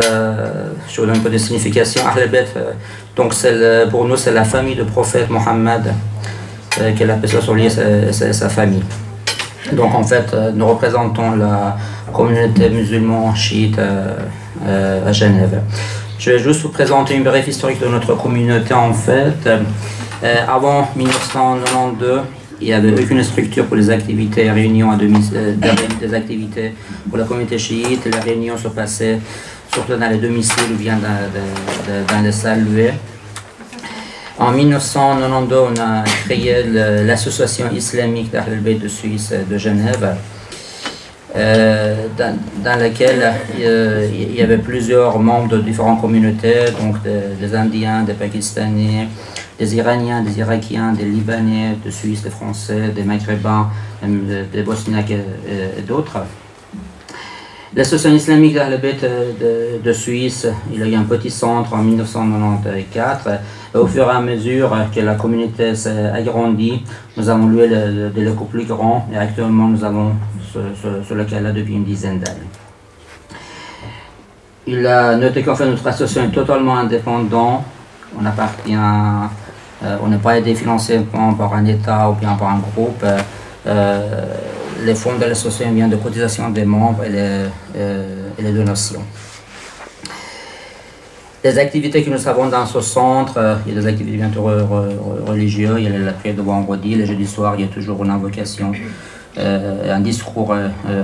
Je vous donne un peu de signification. Ahl al-Bayt, donc pour nous, c'est la famille du prophète Mohammed, qu'elle appelle ça sur lui, c'est sa famille. Donc en fait, nous représentons la communauté musulmane chiite à Genève. Je vais juste vous présenter une brève historique de notre communauté en fait. Avant 1992, il n'y avait aucune structure pour les activités et réunions des activités pour la communauté chiite. Les réunions se passaient surtout dans les domiciles ou bien dans les salles louées. En 1992, on a créé l'association islamique d'Ahl al-Bayt de Suisse de Genève, dans laquelle il y avait plusieurs membres de différentes communautés, donc des Indiens, des Pakistanais, des Iraniens, des Irakiens, des Libanais, des Suisses, des Français, des Maghrébins, des Bosniaques et d'autres. L'association islamique d'Ahl al-Bayt de Suisse, il y a eu un petit centre en 1994. Et au fur et à mesure que la communauté s'est agrandie, nous avons loué des locaux plus grands et actuellement nous avons ce local-là depuis une dizaine d'années. Il a noté qu'en fait notre association est totalement indépendante. On appartient, on n'est pas aidé financièrement par un État ou bien par un groupe. Les fonds de l'association viennent de cotisations des membres et les donations. Les activités que nous avons dans ce centre, il y a des activités bientôt religieuses, il y a la prière de vendredi, le jeudi soir, il y a toujours une invocation, un discours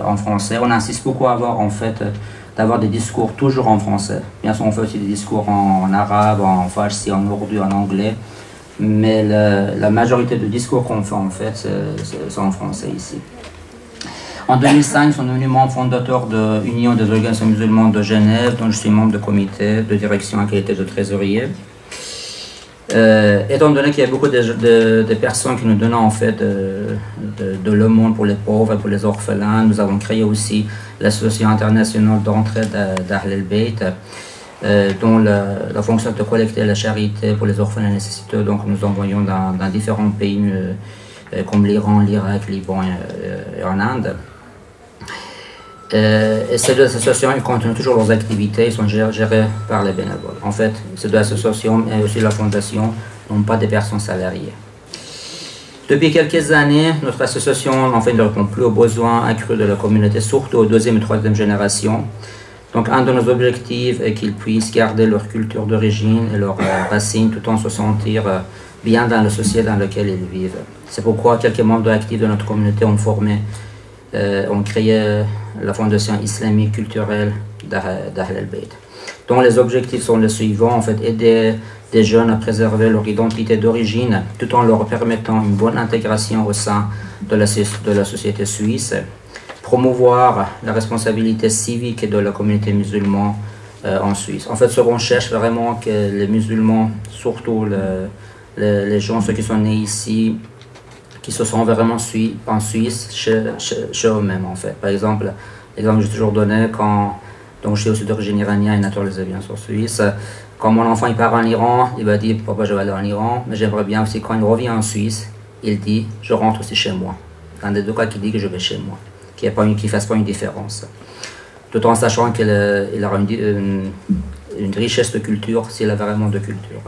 en français. On insiste beaucoup à avoir en fait d'avoir des discours toujours en français. Bien sûr, on fait aussi des discours en arabe, en farsi, en ourdou, en anglais, mais la majorité des discours qu'on fait en fait, c'est en français ici. En 2005, nous sommes devenus membres fondateurs de l'Union des organisations musulmanes de Genève, dont je suis membre de comité de direction en qualité de trésorier. Étant donné qu'il y a beaucoup de personnes qui nous donnent en fait de l'aumône pour les pauvres et pour les orphelins, nous avons créé aussi l'Association internationale d'entraide d'Ahl al-Bayt, dont la fonction est de collecter la charité pour les orphelins nécessiteux. Donc nous envoyons dans différents pays comme l'Iran, l'Irak, le Liban et en Inde. Et ces deux associations, ils continuent toujours leurs activités, ils sont gérées par les bénévoles. En fait, ces deux associations et aussi la fondation n'ont pas de personnes salariées. Depuis quelques années, notre association en fait, ne répond plus aux besoins accrus de la communauté, surtout aux deuxième et troisième générations. Donc un de nos objectifs est qu'ils puissent garder leur culture d'origine et leurs racines tout en se sentir bien dans la société dans laquelle ils vivent. C'est pourquoi quelques membres actifs de notre communauté ont créé la Fondation islamique culturelle d'Ahl al-Bayt, dont les objectifs sont les suivants, en fait, aider des jeunes à préserver leur identité d'origine tout en leur permettant une bonne intégration au sein de la société suisse, promouvoir la responsabilité civique de la communauté musulmane en Suisse. En fait, ce qu'on cherche vraiment que les musulmans, surtout les gens, ceux qui sont nés ici, qui se sentent vraiment en Suisse chez eux-mêmes en fait. Par exemple, l'exemple que j'ai toujours donné, donc je suis aussi d'origine iranienne et naturalisé bien sûr suisse, quand mon enfant il part en Iran, il va dire papa je vais aller en Iran, mais j'aimerais bien aussi quand il revient en Suisse, il dit je rentre aussi chez moi. Dans les deux cas, il dit que je vais chez moi, qu'il ne fasse pas une différence. Tout en sachant qu'il aura une richesse de culture s'il a vraiment de culture.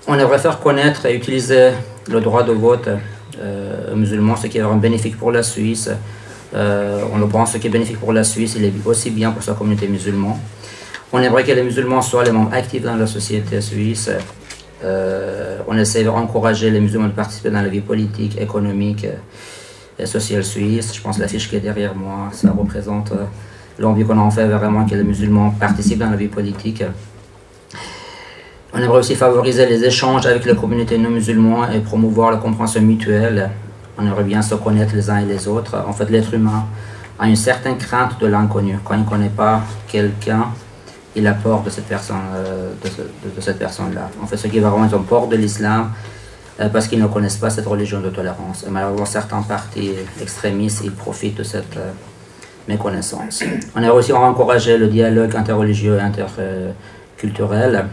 On aimerait faire connaître et utiliser le droit de vote aux musulmans, ce qui est vraiment bénéfique pour la Suisse. On le pense, ce qui est bénéfique pour la Suisse, il est aussi bien pour sa communauté musulmane. On aimerait que les musulmans soient les membres actifs dans la société suisse. On essaie d'encourager les musulmans de participer dans la vie politique, économique et sociale suisse. Je pense que l'affiche qui est derrière moi, ça représente l'envie qu'on en fait vraiment que les musulmans participent dans la vie politique. On aimerait aussi favoriser les échanges avec la communauté non musulmane et promouvoir la compréhension mutuelle. On aimerait bien se connaître les uns et les autres. En fait, l'être humain a une certaine crainte de l'inconnu. Quand il ne connaît pas quelqu'un, il a peur de cette personne-là. En fait, ceux qui vraiment ont peur de l'islam parce qu'ils ne connaissent pas cette religion de tolérance. Et malheureusement, certains partis extrémistes, ils profitent de cette méconnaissance. On aimerait aussi encourager le dialogue interreligieux et interculturel.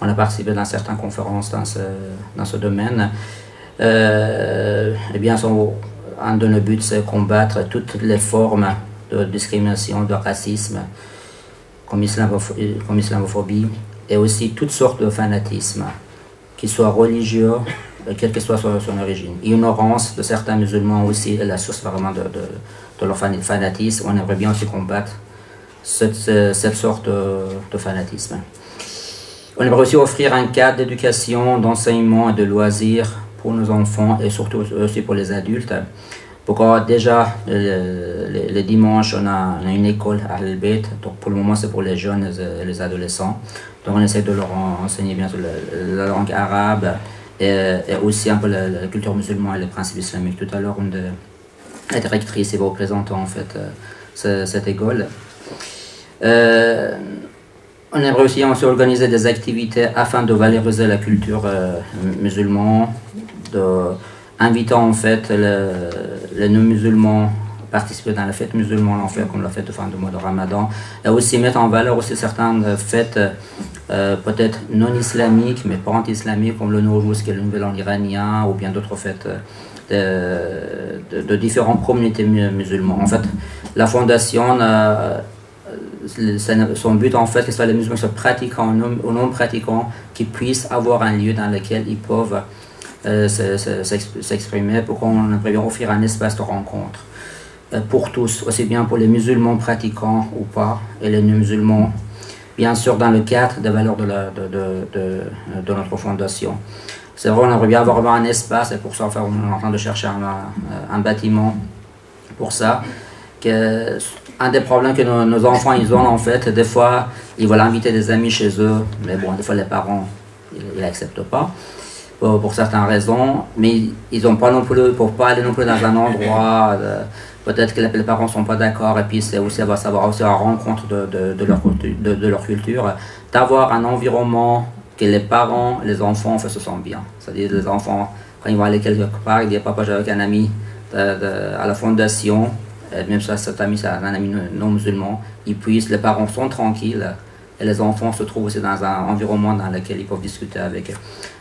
On a participé dans certaines conférences dans ce domaine. Eh bien, un de nos buts, c'est combattre toutes les formes de discrimination, de racisme comme l'islamophobie, et aussi toutes sortes de fanatismes, qu'ils soient religieux, quelle que soit son origine. Ignorance de certains musulmans aussi est la source vraiment de leur fanatisme. On aimerait bien aussi combattre cette sorte de fanatisme. On aimerait aussi offrir un cadre d'éducation, d'enseignement et de loisirs pour nos enfants et surtout aussi pour les adultes. Pourquoi déjà, les dimanches, on a une école à Al-Bayt, donc pour le moment c'est pour les jeunes et les adolescents. Donc on essaie de leur enseigner bien sûr la langue arabe et aussi un peu la culture musulmane et les principes islamiques. Tout à l'heure, une des directrices va vous présenter en fait cette école. On aimerait aussi organiser des activités afin de valoriser la culture musulmane, invitant en fait les non-musulmans à participer dans la fête musulmane, en fait, comme la fête de fin de mois de Ramadan, et aussi mettre en valeur aussi certaines fêtes peut-être non islamiques, mais pas anti-islamiques, comme le Nowruz, qui est le nouvel an iranien, ou bien d'autres fêtes de différentes communautés musulmanes. En fait, la fondation, son but en fait, que ce soit les musulmans qui soient pratiquants ou non pratiquants, qui puissent avoir un lieu dans lequel ils peuvent s'exprimer, pour qu'on aimerait bien offrir un espace de rencontre pour tous, aussi bien pour les musulmans pratiquants ou pas, et les non-musulmans, bien sûr dans le cadre des valeurs de notre fondation. C'est vrai, on aimerait bien avoir un espace, et pour ça on est en train de chercher un bâtiment pour ça. Un des problèmes que nos enfants ils ont en fait, des fois ils veulent inviter des amis chez eux, mais bon, des fois les parents ils n'acceptent pas pour certaines raisons, mais ils n'ont pas non plus, pour pas aller non plus dans un endroit, peut-être que les parents ne sont pas d'accord, et puis c'est aussi à savoir aussi à la rencontre de leur culture, d'avoir un environnement que les parents, les enfants en fait, se sentent bien. C'est-à-dire les enfants, quand ils vont aller quelque part, ils disent papa j'ai avec un ami à la fondation, même si cet ami c'est un ami non musulman, les parents sont tranquilles et les enfants se trouvent aussi dans un environnement dans lequel ils peuvent discuter avec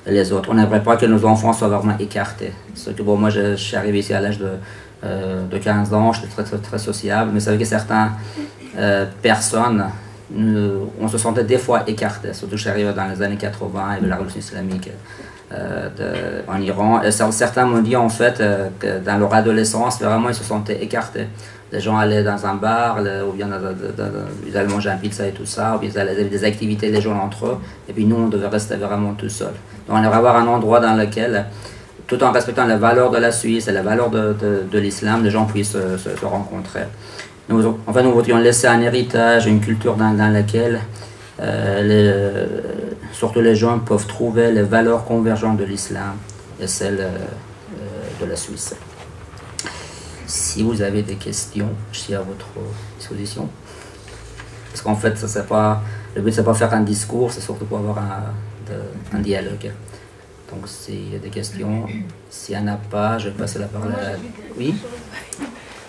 les autres. On n'aimerait pas que nos enfants soient vraiment écartés. Parce que bon, moi je suis arrivé ici à l'âge de 15 ans, j'étais très sociable, mais c'est vrai que certaines personnes, on se sentait des fois écartés, surtout que je suis arrivé dans les années 80 avec la révolution islamique en Iran. Et certains m'ont dit en fait que dans leur adolescence, vraiment ils se sentaient écartés. Les gens allaient dans un bar, ou bien ils allaient manger un pizza et tout ça, ou bien ils allaient des activités les gens entre eux, et puis nous on devait rester vraiment tout seul. Donc on aimerait avoir un endroit dans lequel, tout en respectant les valeurs de la Suisse et les valeurs de l'islam, les gens puissent se rencontrer. Enfin, nous voudrions laisser un héritage, une culture dans laquelle surtout les gens peuvent trouver les valeurs convergentes de l'islam et celles de la Suisse. Si vous avez des questions, je suis à votre disposition. Parce qu'en fait, le but c'est pas faire un discours, c'est surtout pour avoir un dialogue. Donc s'il y a des questions, s'il n'y en a pas, je vais passer la parole à... Oui.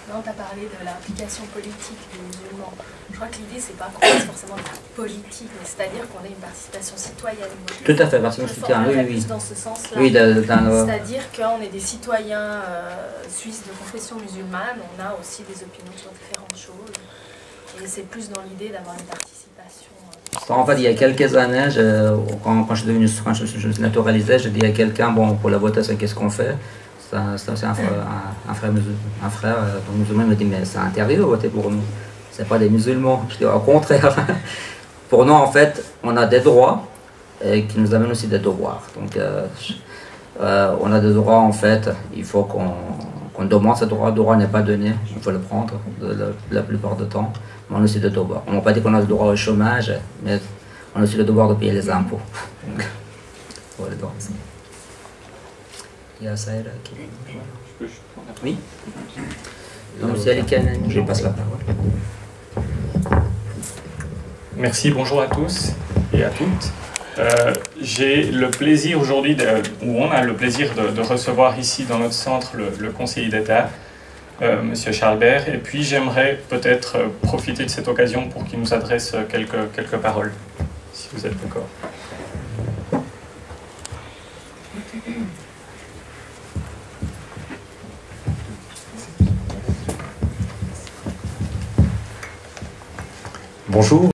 Non, tu as parlé de l'implication politique des musulmans. Je crois que l'idée, c'est pas qu'on fasse forcément de la politique, mais c'est-à-dire qu'on ait une participation citoyenne. Tout à fait, participation citoyenne, oui. Dans ce sens-là. Oui, c'est-à-dire qu'on est des citoyens suisses de confession musulmane, on a aussi des opinions sur différentes choses. Et c'est plus dans l'idée d'avoir une participation. En fait, il y a quelques années, quand je suis naturalisé, j'ai dit à quelqu'un, bon, pour la votation, qu'est-ce qu'on fait? C'est aussi un frère musulman, il me dit, mais c'est interdit de voter pour nous. C'est pas des musulmans. Je dis, au contraire. Pour nous, en fait, on a des droits qui nous amènent aussi des devoirs. Donc, on a des droits, en fait, il faut qu'on demande ce droit. Le droit n'est pas donné, il faut le prendre la plupart du temps. Mais on a aussi des devoirs. On ne va pas dire qu'on a le droit au chômage, mais on a aussi le devoir de payer les impôts. Donc, voilà, donc, il y a Saïra qui... Oui. Donc, c'est Ali Kanan, je passe la parole. Merci, bonjour à tous et à toutes. J'ai le plaisir aujourd'hui, ou on a le plaisir de recevoir ici dans notre centre le conseiller d'État, Monsieur Charles Bert, et puis j'aimerais peut-être profiter de cette occasion pour qu'il nous adresse quelques paroles, si vous êtes d'accord. Bonjour.